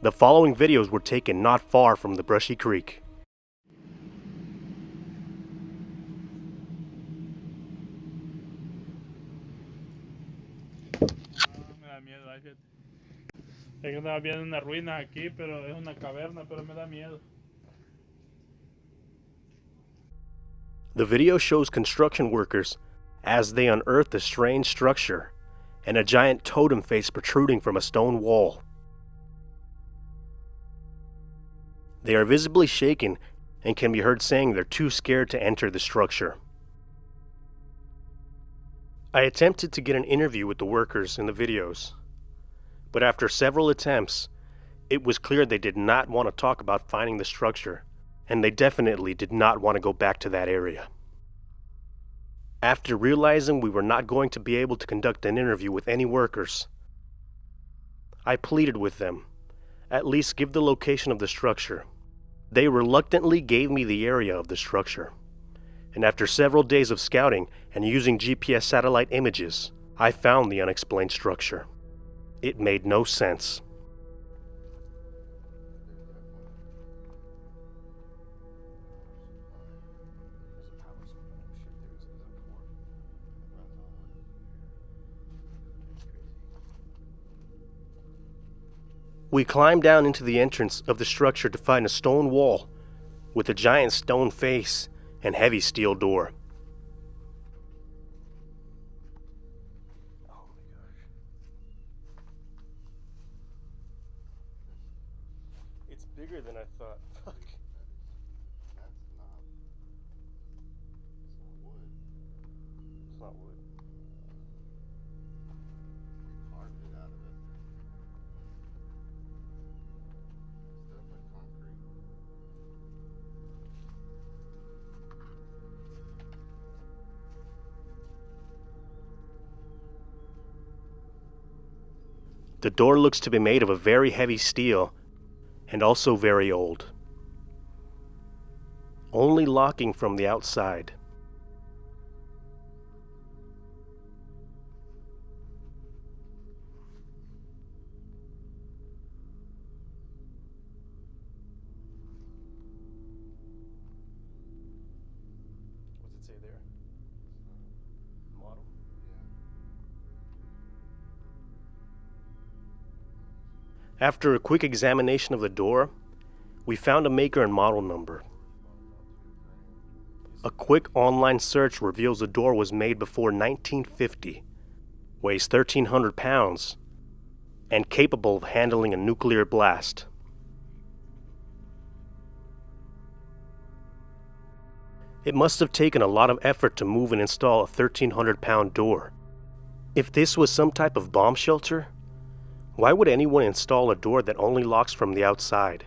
The following videos were taken not far from the Brushy Creek. Me da miedo, ay, fíjate. Es que andaba viendo unas ruinas aquí, pero es una caverna, pero me da miedo. The video shows construction workers as they unearth a strange structure and a giant totem face protruding from a stone wall. They are visibly shaken and can be heard saying they're too scared to enter the structure. I attempted to get an interview with the workers in the videos, but after several attempts, it was clear they did not want to talk about finding the structure, and they definitely did not want to go back to that area. After realizing we were not going to be able to conduct an interview with any workers, I pleaded with them, at least give the location of the structure. They reluctantly gave me the area of the structure, and after several days of scouting and using GPS satellite images, I found the unexplained structure. It made no sense. We climbed down into the entrance of the structure to find a stone wall with a giant stone face and heavy steel door. Oh my gosh. It's bigger than I thought. Fuck. That's not. It's not wood. It's not wood. They carved it out of it. It's definitely concrete. The door looks to be made of a very heavy steel and also very old, only locking from the outside. What's it say there? Model? After a quick examination of the door, we found a maker and model number. A quick online search reveals the door was made before 1950, weighs 1,300 pounds, and capable of handling a nuclear blast. It must have taken a lot of effort to move and install a 1,300-pound door. If this was some type of bomb shelter, why would anyone install a door that only locks from the outside?